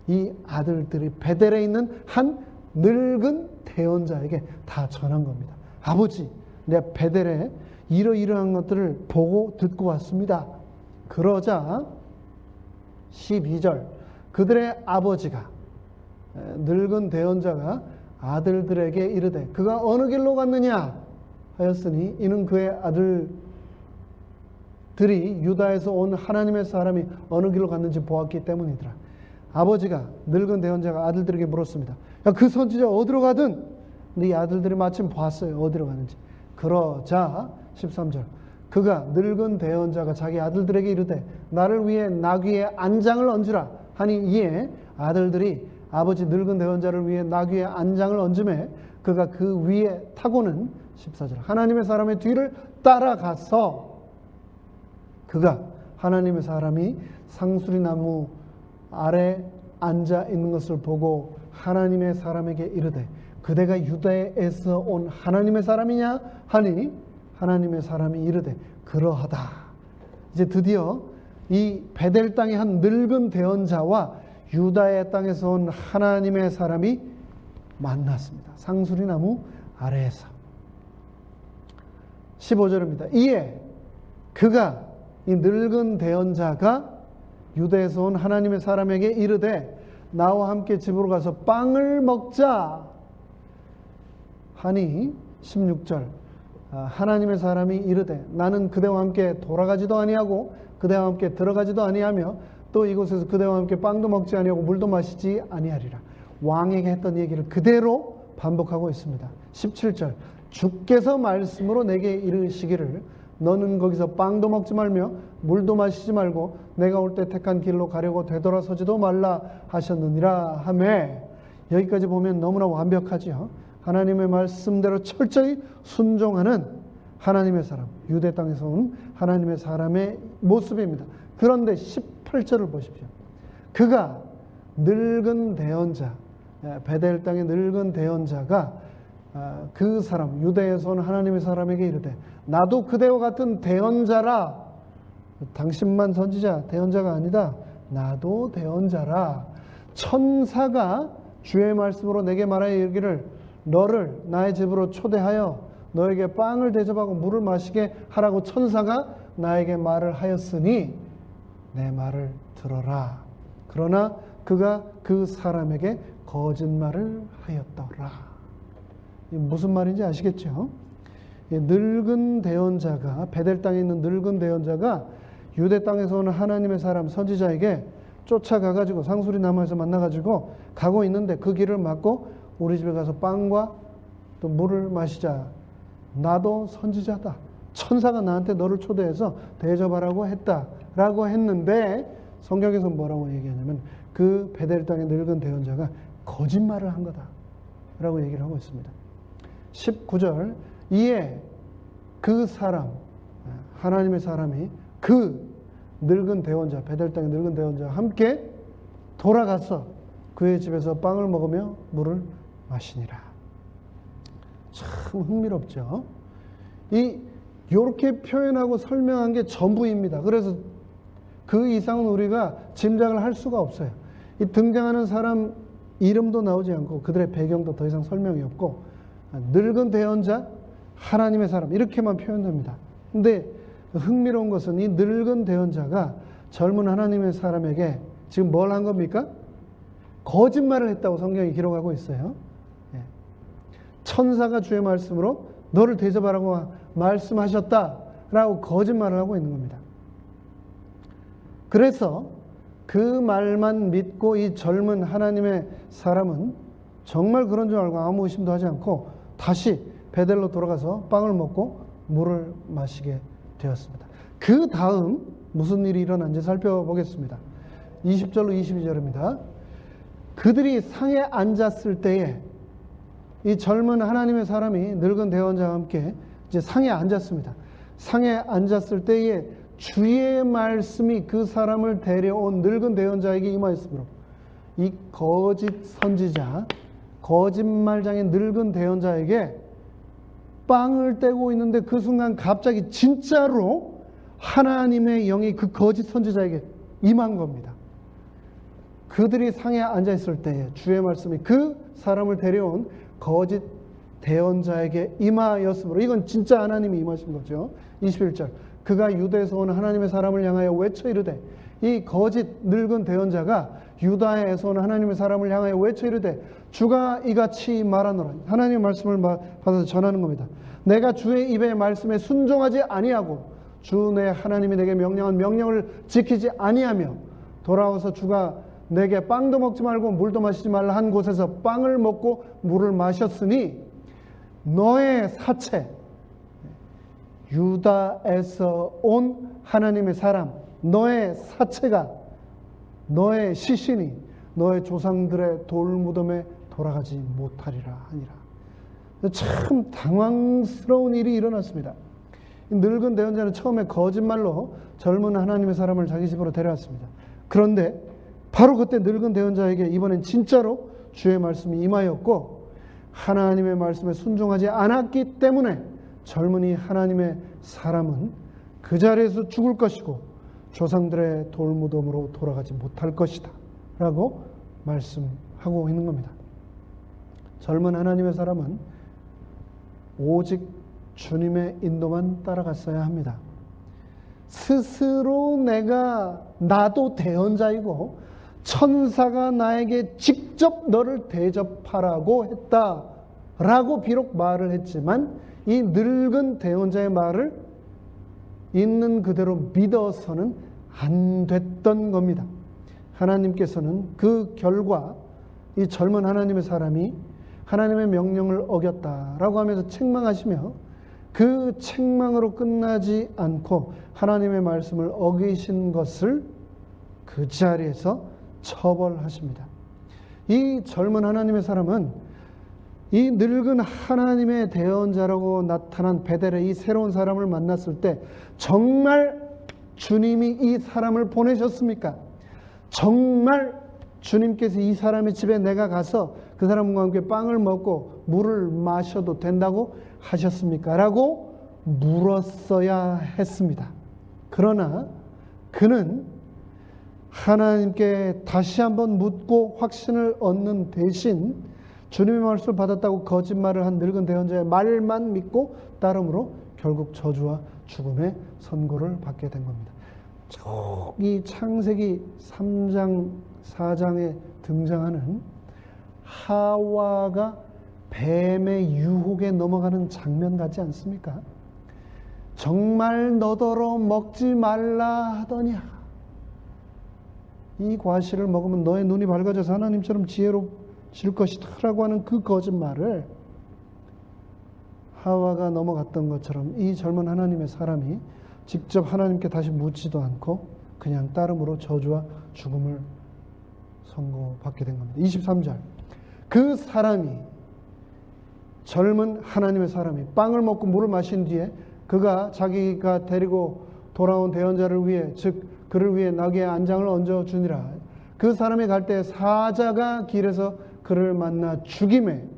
이 아들들이 베델에 있는 한 늙은 대언자에게 다 전한 겁니다. 아버지, 내가 베델에 이러이러한 것들을 보고 듣고 왔습니다. 그러자 12절, 그들의 아버지가, 늙은 대언자가 아들들에게 이르되 그가 어느 길로 갔느냐 하였으니 이는 그의 아들들이 유다에서 온 하나님의 사람이 어느 길로 갔는지 보았기 때문이더라. 아버지가, 늙은 대언자가 아들들에게 물었습니다. 야, 그 선지자 어디로 가든? 근데 이 아들들이 마침 봤어요. 어디로 가는지. 그러자 13절, 그가, 늙은 대언자가 자기 아들들에게 이르되 나를 위해 나귀의 안장을 얹으라 하니 이에 아들들이 아버지 늙은 대언자를 위해 나귀의 안장을 얹음에 그가 그 위에 타고는 14절, 하나님의 사람의 뒤를 따라가서 그가 하나님의 사람이 상수리나무 아래 앉아 있는 것을 보고 하나님의 사람에게 이르되 그대가 유다에서 온 하나님의 사람이냐 하니 하나님의 사람이 이르되 그러하다. 이제 드디어 이 베델 땅의 한 늙은 대언자와 유다의 땅에서 온 하나님의 사람이 만났습니다. 상수리나무 아래에서. 15절입니다. 이에 그가, 이 늙은 대언자가 유다에서 온 하나님의 사람에게 이르되 나와 함께 집으로 가서 빵을 먹자 하니 16절, 하나님의 사람이 이르되 나는 그대와 함께 돌아가지도 아니하고 그대와 함께 들어가지도 아니하며 또 이곳에서 그대와 함께 빵도 먹지 아니하고 물도 마시지 아니하리라. 왕에게 했던 얘기를 그대로 반복하고 있습니다. 17절, 주께서 말씀으로 내게 이르시기를 너는 거기서 빵도 먹지 말며 물도 마시지 말고 내가 올 때 택한 길로 가려고 되돌아서지도 말라 하셨느니라 하매, 여기까지 보면 너무나 완벽하지요. 하나님의 말씀대로 철저히 순종하는 하나님의 사람, 유대 땅에서 온 하나님의 사람의 모습입니다. 그런데 18절을 보십시오. 그가, 늙은 대언자, 베델 땅의 늙은 대언자가 그 사람, 유대에서 온 하나님의 사람에게 이르되 나도 그대와 같은 대언자라. 당신만 선지자, 대언자가 아니다. 나도 대언자라. 천사가 주의 말씀으로 내게 말하여 이르기를 너를 나의 집으로 초대하여 너에게 빵을 대접하고 물을 마시게 하라고 천사가 나에게 말을 하였으니 내 말을 들어라. 그러나 그가 그 사람에게 거짓말을 하였더라. 무슨 말인지 아시겠죠? 늙은 대언자가, 베델 땅에 있는 늙은 대언자가 유대 땅에서 오는 하나님의 사람 선지자에게 쫓아가가지고 상수리 나무에서 만나가지고 가고 있는데 그 길을 막고 우리 집에 가서 빵과 또 물을 마시자. 나도 선지자다. 천사가 나한테 너를 초대해서 대접하라고 했다. 라고 했는데 성경에서 뭐라고 얘기하냐면 그 베델 땅의 늙은 대언자가 거짓말을 한 거다. 라고 얘기를 하고 있습니다. 19절 이에 그 사람, 하나님의 사람이 그 늙은 대언자, 베델 땅의 늙은 대언자와 함께 돌아가서 그의 집에서 빵을 먹으며 물을 마시니라. 참 흥미롭죠. 이렇게 표현하고 설명한 게 전부입니다. 그래서 그 이상은 우리가 짐작을 할 수가 없어요. 이 등장하는 사람 이름도 나오지 않고 그들의 배경도 더 이상 설명이 없고 늙은 대언자, 하나님의 사람 이렇게만 표현됩니다. 근데 흥미로운 것은 이 늙은 대언자가 젊은 하나님의 사람에게 지금 뭘 한 겁니까? 거짓말을 했다고 성경이 기록하고 있어요. 천사가 주의 말씀으로 너를 대접하라고 말씀하셨다라고 거짓말을 하고 있는 겁니다. 그래서 그 말만 믿고 이 젊은 하나님의 사람은 정말 그런 줄 알고 아무 의심도 하지 않고 다시 베델로 돌아가서 빵을 먹고 물을 마시게 되었습니다. 그 다음 무슨 일이 일어난지 살펴보겠습니다. 20절로 22절입니다. 그들이 상에 앉았을 때에 이 젊은 하나님의 사람이 늙은 대언자와 함께 이제 상에 앉았습니다. 상에 앉았을 때에 주의 말씀이 그 사람을 데려온 늙은 대언자에게 임하였으므로 이 거짓 선지자, 거짓말장인 늙은 대언자에게 빵을 떼고 있는데 그 순간 갑자기 진짜로 하나님의 영이 그 거짓 선지자에게 임한 겁니다. 그들이 상에 앉아있을 때에 주의 말씀이 그 사람을 데려온 거짓 대언자에게 임하였으므로 이건 진짜 하나님이 임하신 거죠. 21절 그가 유다에서 온 하나님의 사람을 향하여 외쳐 이르되 이 거짓 늙은 대언자가 유다에서 온 하나님의 사람을 향하여 외쳐 이르되 주가 이같이 말하노라. 하나님의 말씀을 받아서 전하는 겁니다. 내가 주의 입의 말씀에 순종하지 아니하고 주 내 하나님이 내게 명령한 명령을 지키지 아니하며 돌아와서 주가 내게 빵도 먹지 말고 물도 마시지 말라 한 곳에서 빵을 먹고 물을 마셨으니 너의 사체, 유다에서 온 하나님의 사람, 너의 사체가, 너의 시신이 너의 조상들의 돌무덤에 돌아가지 못하리라 하니라. 참 당황스러운 일이 일어났습니다. 늙은 대언자는 처음에 거짓말로 젊은 하나님의 사람을 자기 집으로 데려왔습니다. 그런데 바로 그때 늙은 대언자에게 이번엔 진짜로 주의 말씀이 임하였고 하나님의 말씀에 순종하지 않았기 때문에 젊은이 하나님의 사람은 그 자리에서 죽을 것이고 조상들의 돌무덤으로 돌아가지 못할 것이다 라고 말씀하고 있는 겁니다. 젊은 하나님의 사람은 오직 주님의 인도만 따라갔어야 합니다. 스스로 나도 대언자이고 천사가 나에게 직접 너를 대접하라고 했다라고 비록 말을 했지만 이 늙은 대언자의 말을 있는 그대로 믿어서는 안 됐던 겁니다. 하나님께서는 그 결과 이 젊은 하나님의 사람이 하나님의 명령을 어겼다라고 하면서 책망하시며 그 책망으로 끝나지 않고 하나님의 말씀을 어기신 것을 그 자리에서 처벌하십니다. 이 젊은 하나님의 사람은 이 늙은 하나님의 대언자라고 나타난 베델의 이 새로운 사람을 만났을 때 정말 주님이 이 사람을 보내셨습니까? 정말 주님께서 이 사람의 집에 내가 가서 그 사람과 함께 빵을 먹고 물을 마셔도 된다고 하셨습니까? 라고 물었어야 했습니다. 그러나 그는 하나님께 다시 한번 묻고 확신을 얻는 대신 주님의 말씀을 받았다고 거짓말을 한 늙은 대언자의 말만 믿고 따름으로 결국 저주와 죽음의 선고를 받게 된 겁니다. 저기 창세기 3장, 4장에 등장하는 하와가 뱀의 유혹에 넘어가는 장면 같지 않습니까? 정말 너더러 먹지 말라 하더냐. 이 과실을 먹으면 너의 눈이 밝아져서 하나님처럼 지혜로워질 것이다 라고 하는 그 거짓말을 하와가 넘어갔던 것처럼 이 젊은 하나님의 사람이 직접 하나님께 다시 묻지도 않고 그냥 따름으로 저주와 죽음을 선고받게 된 겁니다. 23절. 그 사람이, 젊은 하나님의 사람이 빵을 먹고 물을 마신 뒤에 그가 자기가 데리고 돌아온 대언자를 위해, 즉 그를 위해 나귀의 안장을 얹어 주니라. 그 사람이 갈 때 사자가 길에서 그를 만나 죽임에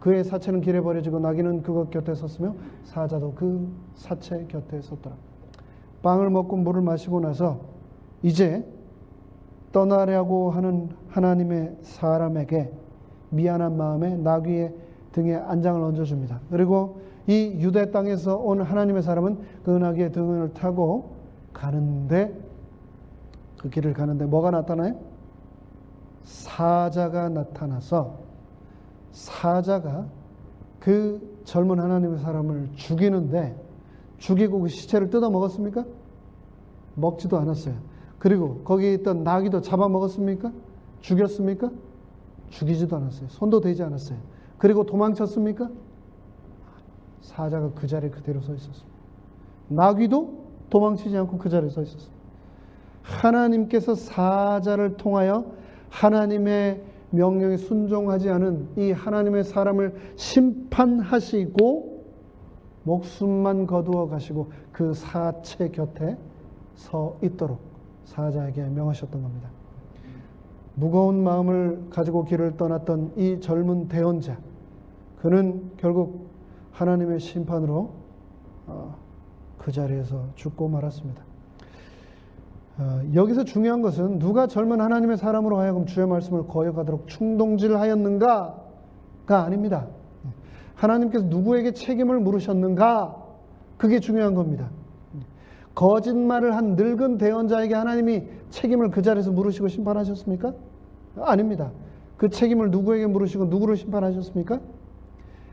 그의 사체는 길에 버려지고 나귀는 그것 곁에 섰으며 사자도 그 사체 곁에 섰더라. 빵을 먹고 물을 마시고 나서 이제 떠나려고 하는 하나님의 사람에게 미안한 마음에 나귀의 등에 안장을 얹어줍니다. 그리고 이 유대 땅에서 온 하나님의 사람은 그 나귀의 등을 타고 가는데, 그 길을 가는데 뭐가 나타나요? 사자가 나타나서 사자가 그 젊은 하나님의 사람을 죽이는데, 죽이고 그 시체를 뜯어 먹었습니까? 먹지도 않았어요. 그리고 거기에 있던 나귀도 잡아먹었습니까? 죽였습니까? 죽이지도 않았어요. 손도 대지 않았어요. 그리고 도망쳤습니까? 사자가 그 자리에 그대로 서 있었습니다. 나귀도 도망치지 않고 그 자리에 서 있었습니다. 하나님께서 사자를 통하여 하나님의 명령에 순종하지 않은 이 하나님의 사람을 심판하시고 목숨만 거두어 가시고 그 사체 곁에 서 있도록 사자에게 명하셨던 겁니다. 무거운 마음을 가지고 길을 떠났던 이 젊은 대언자, 그는 결국 하나님의 심판으로 그 자리에서 죽고 말았습니다. 여기서 중요한 것은 누가 젊은 하나님의 사람으로 하여금 주의 말씀을 거역하도록 충동질하였는가가 아닙니다. 하나님께서 누구에게 책임을 물으셨는가, 그게 중요한 겁니다. 거짓말을 한 늙은 대언자에게 하나님이 책임을 그 자리에서 물으시고 심판하셨습니까? 아닙니다. 그 책임을 누구에게 물으시고 누구를 심판하셨습니까?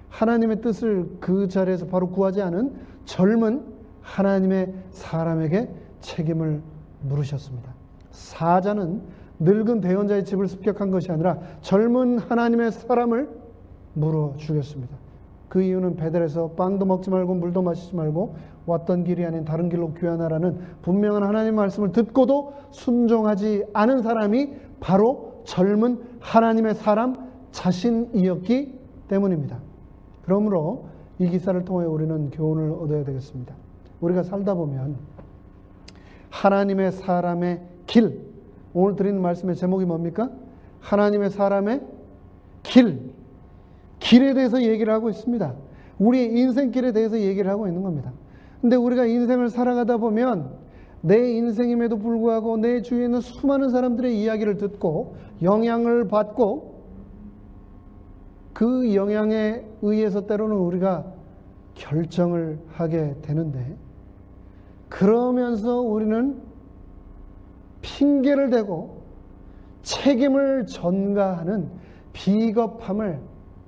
하나님의 뜻을 그 자리에서 바로 구하지 않은 젊은 하나님의 사람에게 책임을 물으셨습니다. 사자는 늙은 대언자의 집을 습격한 것이 아니라 젊은 하나님의 사람을 물어 죽였습니다. 그 이유는 베델에서 빵도 먹지 말고 물도 마시지 말고 왔던 길이 아닌 다른 길로 귀환하라는 분명한 하나님의 말씀을 듣고도 순종하지 않은 사람이 바로 젊은 하나님의 사람 자신이었기 때문입니다. 그러므로 이 기사를 통해 우리는 교훈을 얻어야 되겠습니다. 우리가 살다 보면 하나님의 사람의 길, 오늘 드리는 말씀의 제목이 뭡니까? 하나님의 사람의 길에 대해서 얘기를 하고 있습니다. 우리의 인생길에 대해서 얘기를 하고 있는 겁니다. 근데 우리가 인생을 살아가다 보면 내 인생임에도 불구하고 내 주위에 있는 수많은 사람들의 이야기를 듣고 영향을 받고 그 영향에 의해서 때로는 우리가 결정을 하게 되는데, 그러면서 우리는 핑계를 대고 책임을 전가하는 비겁함을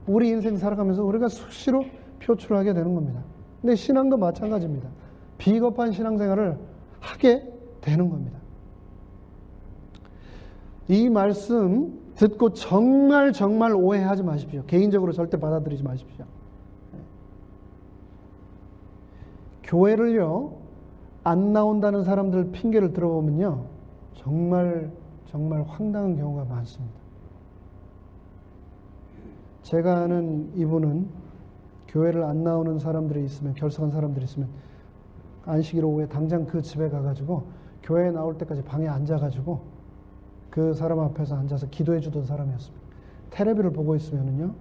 우리 인생 살아가면서 우리가 수시로 표출하게 되는 겁니다. 근데 신앙도 마찬가지입니다. 비겁한 신앙생활을 하게 되는 겁니다. 이 말씀 듣고 정말 오해하지 마십시오. 개인적으로 절대 받아들이지 마십시오. 교회를요, 안 나온다는 사람들 핑계를 들어보면요, 정말 황당한 경우가 많습니다. 제가 아는 이분은 교회를 안 나오는 사람들이 있으면, 결석한 사람들이 있으면 안식일 오후에 당장 그 집에 가가지고 교회에 나올 때까지 방에 앉아가지고 그 사람 앞에서 앉아서 기도해 주던 사람이었습니다. 텔레비를 보고 있으면은요,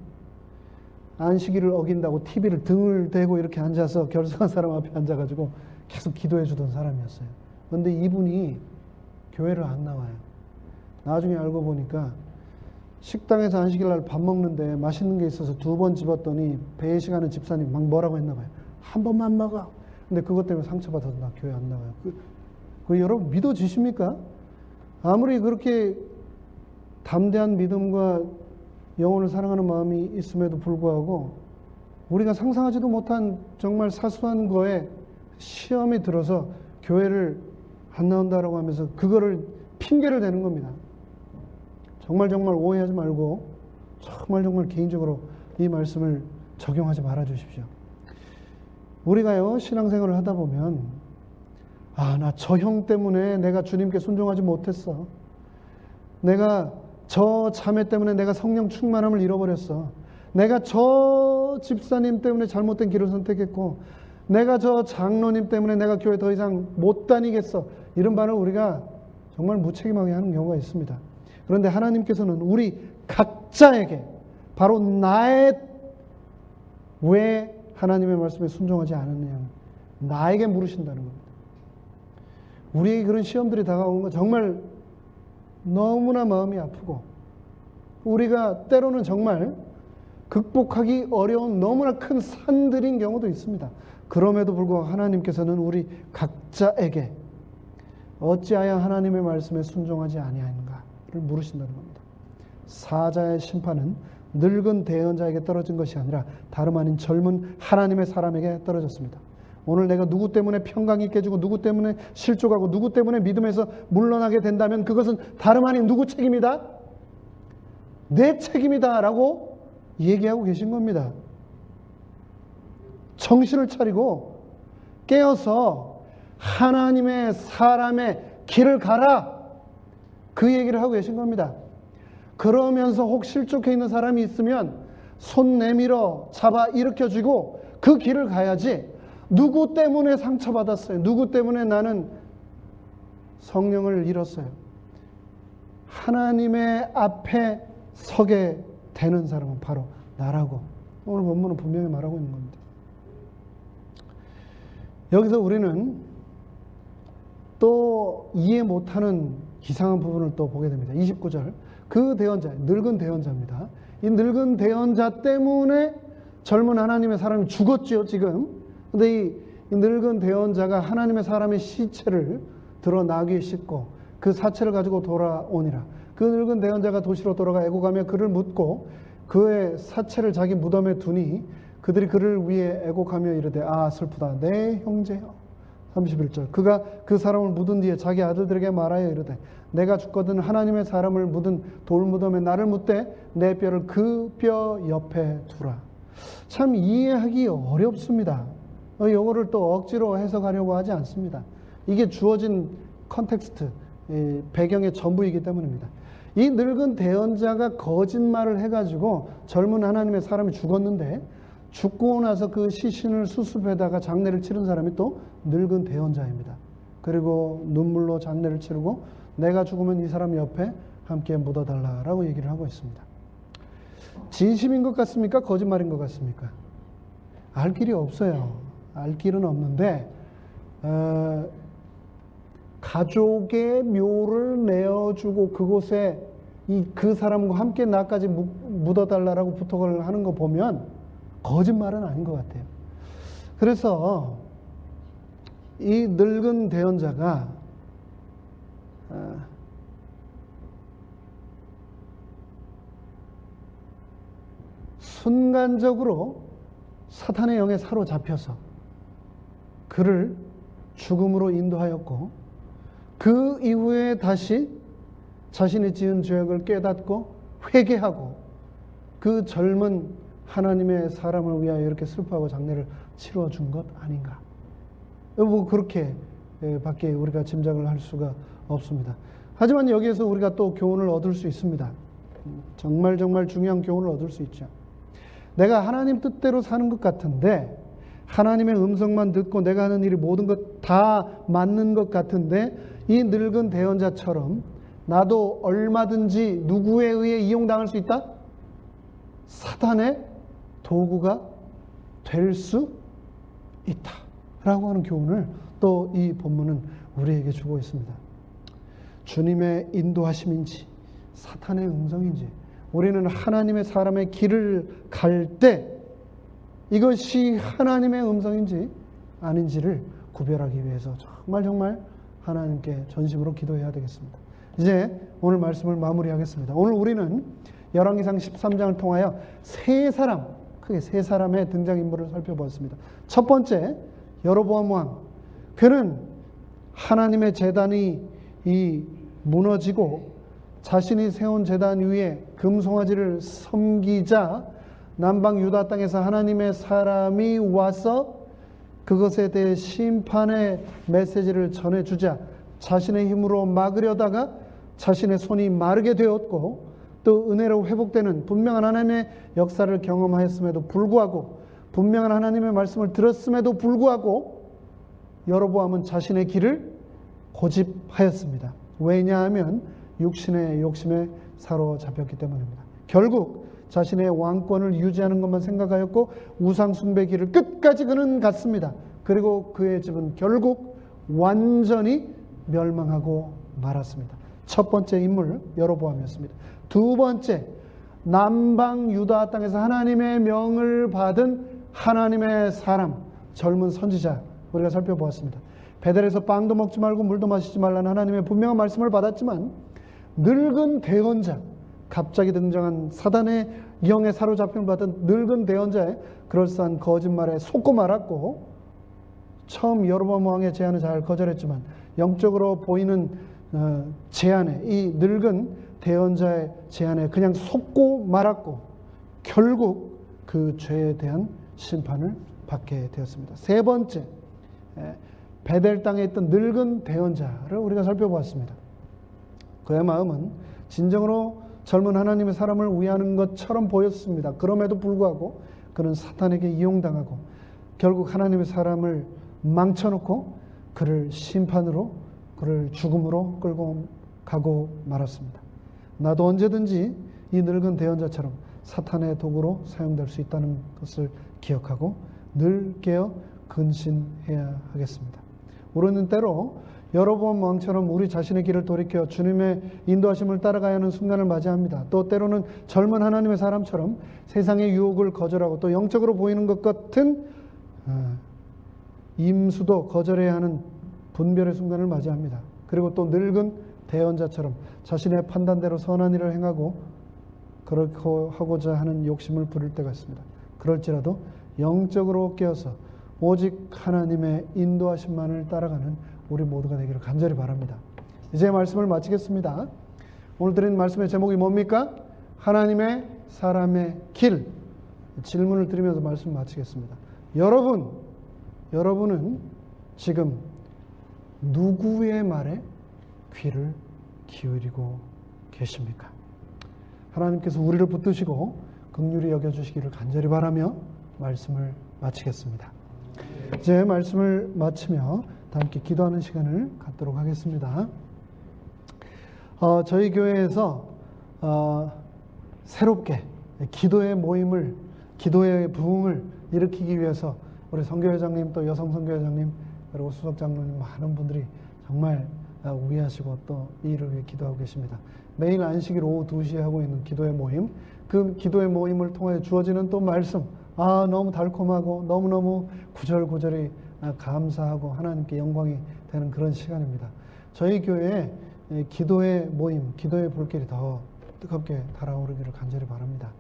안식일을 어긴다고 TV를 등을 대고 이렇게 앉아서 결석한 사람 앞에 앉아가지고 계속 기도해 주던 사람이었어요. 그런데 이분이 교회를 안 나와요. 나중에 알고 보니까 식당에서 안식일 날 밥 먹는데 맛있는 게 있어서 2번 집었더니 배식하는 집사님 막 뭐라고 했나 봐요. 한 번만 먹어. 근데 그것 때문에 상처받아서 나 교회 안 나가요. 그 여러분 믿어지십니까? 아무리 그렇게 담대한 믿음과 영혼을 사랑하는 마음이 있음에도 불구하고 우리가 상상하지도 못한 정말 사소한 거에 시험이 들어서 교회를 안 나온다라고 하면서 그거를 핑계를 대는 겁니다. 정말 오해하지 말고 정말 개인적으로 이 말씀을 적용하지 말아 주십시오. 우리가요, 신앙생활을 하다 보면 나 저 형 때문에 내가 주님께 순종하지 못했어. 내가 저 자매 때문에 내가 성령 충만함을 잃어버렸어. 내가 저 집사님 때문에 잘못된 길을 선택했고, 내가 저 장로님 때문에 내가 교회 더 이상 못 다니겠어. 이런 말을 우리가 정말 무책임하게 하는 경우가 있습니다. 그런데 하나님께서는 우리 각자에게 바로 나의 왜 하나님의 말씀에 순종하지 않았느냐, 나에게 물으신다는 겁니다. 우리에게 그런 시험들이 다가오는 건 정말 너무나 마음이 아프고, 우리가 때로는 정말 극복하기 어려운 너무나 큰 산들인 경우도 있습니다. 그럼에도 불구하고 하나님께서는 우리 각자에게 어찌하여 하나님의 말씀에 순종하지 아니하는가를 물으신다는 겁니다. 사자의 심판은 늙은 대언자에게 떨어진 것이 아니라 다름 아닌 젊은 하나님의 사람에게 떨어졌습니다. 오늘 내가 누구 때문에 평강이 깨지고 누구 때문에 실족하고 누구 때문에 믿음에서 물러나게 된다면 그것은 다름 아닌 누구 책임이다? 내 책임이다 라고 얘기하고 계신 겁니다. 정신을 차리고 깨어서 하나님의 사람의 길을 가라, 그 얘기를 하고 계신 겁니다. 그러면서 혹 실족해 있는 사람이 있으면 손 내밀어 잡아 일으켜주고 그 길을 가야지, 누구 때문에 상처받았어요, 누구 때문에 나는 성령을 잃었어요, 하나님의 앞에 서게 되는 사람은 바로 나라고 오늘 본문은 분명히 말하고 있는 겁니다. 여기서 우리는 또 이해 못하는 이상한 부분을 또 보게 됩니다. 29절, 그 대언자, 늙은 대언자입니다. 이 늙은 대언자 때문에 젊은 하나님의 사람이 죽었죠 지금. 근데 이 늙은 대언자가 하나님의 사람의 시체를 들어 나귀에 싣고 그 사체를 가지고 돌아오니라. 그 늙은 대언자가 도시로 돌아가 애곡하며 그를 묻고 그의 사체를 자기 무덤에 두니 그들이 그를 위해 애곡하며 이르되 슬프다 내 형제여. 31절, 그가 그 사람을 묻은 뒤에 자기 아들들에게 말하여 이르되 내가 죽거든 하나님의 사람을 묻은 돌무덤에 나를 묻되 내 뼈를 그 뼈 옆에 두라. 참 이해하기 어렵습니다. 이거를 또 억지로 해석하려고 하지 않습니다. 이게 주어진 컨텍스트, 배경의 전부이기 때문입니다. 이 늙은 대언자가 거짓말을 해가지고 젊은 하나님의 사람이 죽었는데, 죽고 나서 그 시신을 수습해다가 장례를 치른 사람이 또 늙은 대언자입니다. 그리고 눈물로 장례를 치르고 내가 죽으면 이 사람 옆에 함께 묻어달라라고 얘기를 하고 있습니다. 진심인 것 같습니까? 거짓말인 것 같습니까? 알 길이 없어요. 알 길은 없는데 가족의 묘를 내어주고 그곳에 그 사람과 함께 나까지 묻어달라고 부탁을 하는 거 보면 거짓말은 아닌 것 같아요. 그래서 이 늙은 대언자가 순간적으로 사탄의 영에 사로잡혀서 그를 죽음으로 인도하였고, 그 이후에 다시 자신이 지은 죄악을 깨닫고 회개하고 그 젊은 하나님의 사람을 위하여 이렇게 슬퍼하고 장례를 치러 준 것 아닌가. 뭐 그렇게 밖에 우리가 짐작을 할 수가 없습니다. 하지만 여기에서 우리가 또 교훈을 얻을 수 있습니다. 정말 중요한 교훈을 얻을 수 있죠. 내가 하나님 뜻대로 사는 것 같은데, 하나님의 음성만 듣고 내가 하는 일이 모든 것 다 맞는 것 같은데, 이 늙은 대언자처럼 나도 얼마든지 누구에 의해 이용당할 수 있다? 사탄의 도구가 될 수 있다 라고 하는 교훈을 또 이 본문은 우리에게 주고 있습니다. 주님의 인도하심인지 사탄의 음성인지, 우리는 하나님의 사람의 길을 갈 때 이것이 하나님의 음성인지 아닌지를 구별하기 위해서 정말 하나님께 전심으로 기도해야 되겠습니다. 이제 오늘 말씀을 마무리하겠습니다. 오늘 우리는 열왕기상 13장을 통하여 크게 세 사람의 등장인물을 살펴보았습니다. 첫 번째, 여로보암 왕. 그는 하나님의 제단이 무너지고 자신이 세운 제단 위에 금송아지를 섬기자 남방 유다 땅에서 하나님의 사람이 와서 그것에 대해 심판의 메시지를 전해주자 자신의 힘으로 막으려다가 자신의 손이 마르게 되었고, 또 은혜로 회복되는 분명한 하나님의 역사를 경험하였음에도 불구하고, 분명한 하나님의 말씀을 들었음에도 불구하고 여로보암은 자신의 길을 고집하였습니다. 왜냐하면 육신의 욕심에 사로잡혔기 때문입니다. 결국 자신의 왕권을 유지하는 것만 생각하였고 우상 숭배 길을 끝까지 그는 갔습니다. 그리고 그의 집은 결국 완전히 멸망하고 말았습니다. 첫 번째 인물 여로보암이었습니다. 두 번째, 남방 유다 땅에서 하나님의 명을 받은 하나님의 사람, 젊은 선지자 우리가 살펴보았습니다. 베델에서 빵도 먹지 말고 물도 마시지 말라는 하나님의 분명한 말씀을 받았지만 늙은 대언자, 갑자기 등장한 사단의 영에 사로잡힘을 받은 늙은 대언자의 그럴싸한 거짓말에 속고 말았고, 처음 여로보암 왕의 제안을 잘 거절했지만 영적으로 보이는 제안에, 이 늙은 대언자의 제안에 그냥 속고 말았고 결국 그 죄에 대한 심판을 받게 되었습니다. 세 번째, 베델 땅에 있던 늙은 대언자를 우리가 살펴보았습니다. 그의 마음은 진정으로 젊은 하나님의 사람을 위하는 것처럼 보였습니다. 그럼에도 불구하고 그는 사탄에게 이용당하고 결국 하나님의 사람을 망쳐놓고 그를 심판으로, 그를 죽음으로 끌고 가고 말았습니다. 나도 언제든지 이 늙은 대언자처럼 사탄의 도구로 사용될 수 있다는 것을 기억하고 늘 깨어 근신해야 하겠습니다. 우리는 때로 여로보암 왕처럼 우리 자신의 길을 돌이켜 주님의 인도하심을 따라가야 하는 순간을 맞이합니다. 또 때로는 젊은 하나님의 사람처럼 세상의 유혹을 거절하고 또 영적으로 보이는 것 같은 임수도 거절해야 하는 분별의 순간을 맞이합니다. 그리고 또 늙은 대언자처럼 자신의 판단대로 선한 일을 행하고 그렇게 하고자 하는 욕심을 부릴 때가 있습니다. 그럴지라도 영적으로 깨어서 오직 하나님의 인도하심만을 따라가는 우리 모두가 되기를 간절히 바랍니다. 이제 말씀을 마치겠습니다. 오늘 드린 말씀의 제목이 뭡니까? 하나님의 사람의 길. 질문을 드리면서 말씀 마치겠습니다. 여러분은 지금 누구의 말에 귀를 기울이고 계십니까? 하나님께서 우리를 붙드시고 긍휼히 여겨주시기를 간절히 바라며 말씀을 마치겠습니다. 이제 말씀을 마치며 다 함께 기도하는 시간을 갖도록 하겠습니다. 저희 교회에서 새롭게 기도의 모임을, 기도의 부흥을 일으키기 위해서 우리 선교회장님, 또 여성 선교회장님, 그리고 수석장로님 많은 분들이 정말 위하시고 또 이 일을 위해 기도하고 계십니다. 매일 안식일 오후 2시에 하고 있는 기도의 모임, 그 기도의 모임을 통해 주어지는 또 말씀, 너무 달콤하고 너무너무 구절구절이 감사하고 하나님께 영광이 되는 그런 시간입니다. 저희 교회에 기도의 모임, 기도의 불길이 더 뜨겁게 달아오르기를 간절히 바랍니다.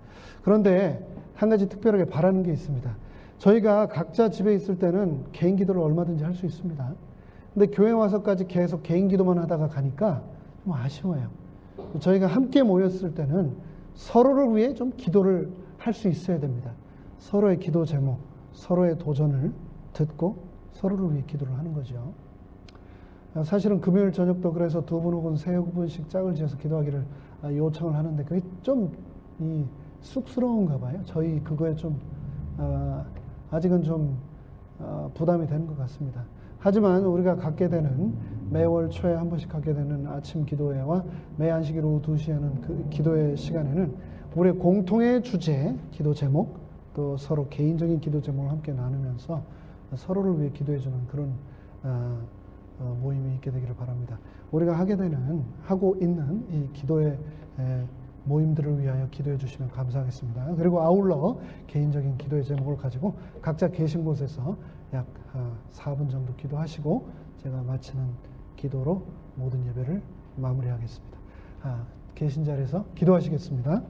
그런데 한 가지 특별하게 바라는 게 있습니다. 저희가 각자 집에 있을 때는 개인 기도를 얼마든지 할 수 있습니다. 근데 교회 와서까지 계속 개인 기도만 하다가 가니까 좀 아쉬워요. 저희가 함께 모였을 때는 서로를 위해 좀 기도를 할 수 있어야 됩니다. 서로의 기도 제목, 서로의 도전을 듣고 서로를 위해 기도를 하는 거죠. 사실은 금요일 저녁도 그래서 2분 혹은 3분씩 짝을 지어서 기도하기를 요청을 하는데 그게 좀 쑥스러운가 봐요. 저희 그거에 좀 아직은 좀 부담이 되는 것 같습니다. 하지만 우리가 갖게 되는 매월 초에 한 번씩 갖게 되는 아침 기도회와 매 안식일 오후 2시에 하는 그 기도회 시간에는 우리의 공통의 주제, 기도 제목, 또 서로 개인적인 기도 제목을 함께 나누면서 서로를 위해 기도해주는 그런 모임이 있게 되기를 바랍니다. 우리가 하고 있는 이 기도의 모임들을 위하여 기도해 주시면 감사하겠습니다. 그리고 아울러 개인적인 기도의 제목을 가지고 각자 계신 곳에서 약 4분 정도 기도하시고 제가 마치는 기도로 모든 예배를 마무리하겠습니다. 계신 자리에서 기도하시겠습니다.